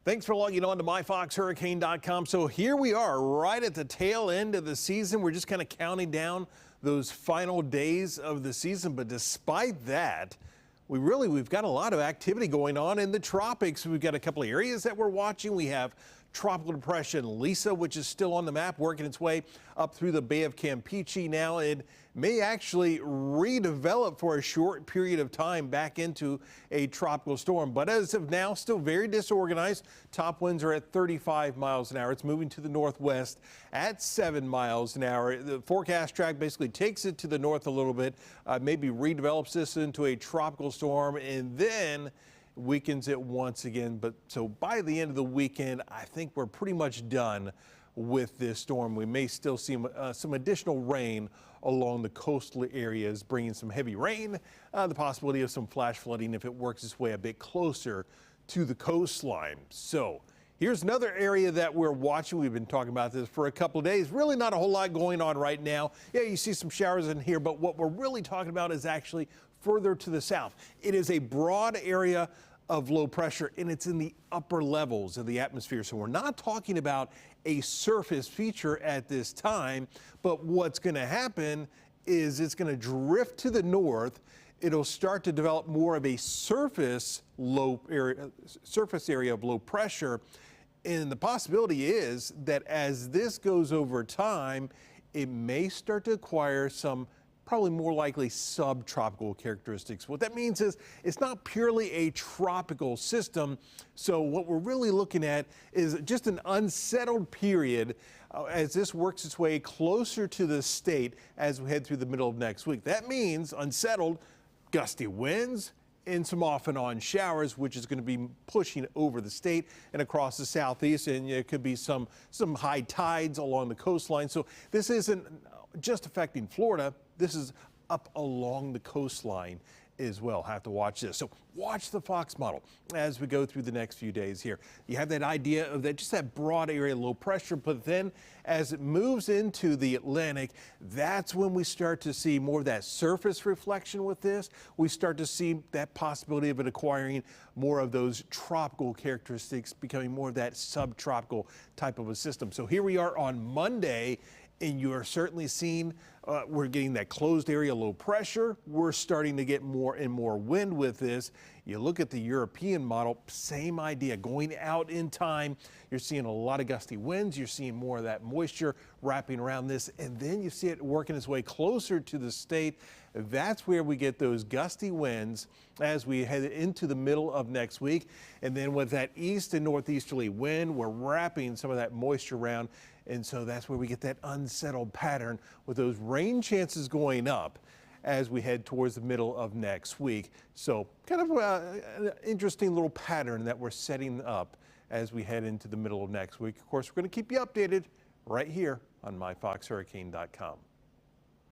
Thanks for logging on to MyFoxHurricane.com. So here we are right at the tail end of the season. We're just kind of counting down those final days of the season. But despite that, we've got a lot of activity going on in the tropics. We've got a couple of areas that we're watching. We have Tropical Depression Lisa, which is still on the map, working its way up through the Bay of Campeche now. It may actually redevelop for a short period of time back into a tropical storm. But as of now, still very disorganized. Top winds are at 35 miles an hour. It's moving to the northwest at 7 miles an hour. The forecast track basically takes it to the north a little bit, maybe redevelops this into a tropical storm, and then weakens it once again. But so by the end of the weekend, I think we're pretty much done with this storm. We may still see some additional rain along the coastal areas, bringing some heavy rain, the possibility of some flash flooding if it works its way a bit closer to the coastline. So here's another area that we're watching. We've been talking about this for a couple of days. Really not a whole lot going on right now. Yeah, you see some showers in here, but what we're really talking about is actually further to the south. It is a broad area of low pressure, and it's in the upper levels of the atmosphere. So we're not talking about a surface feature at this time, but what's going to happen is it's going to drift to the north. It'll start to develop more of a surface area of low pressure. And the possibility is that as this goes over time, it may start to acquire some probably more likely subtropical characteristics. What that means is it's not purely a tropical system. So what we're really looking at is just an unsettled period as this works its way closer to the state as we head through the middle of next week. That means unsettled, gusty winds, and some off and on showers, which is going to be pushing over the state and across the southeast. And it could be some high tides along the coastline. So this isn't just affecting Florida. This is up along the coastline as well. Have to watch this. So watch the Fox model as we go through the next few days here. You have that idea of just that broad area of low pressure, but then as it moves into the Atlantic, that's when we start to see more of that surface reflection with this. We start to see that possibility of it acquiring more of those tropical characteristics, becoming more of that subtropical type of a system. So here we are on Monday, and you are certainly seeing we're getting that closed area low pressure. We're starting to get more and more wind with this. You look at the European model, same idea. Going out in time, you're seeing a lot of gusty winds. You're seeing more of that moisture wrapping around this, and then you see it working its way closer to the state. That's where we get those gusty winds as we head into the middle of next week. And then with that east and northeasterly wind, we're wrapping some of that moisture around. And so that's where we get that unsettled pattern with those rain chances going up as we head towards the middle of next week. So kind of an interesting little pattern that we're setting up as we head into the middle of next week. Of course, we're going to keep you updated right here on MyFoxHurricane.com.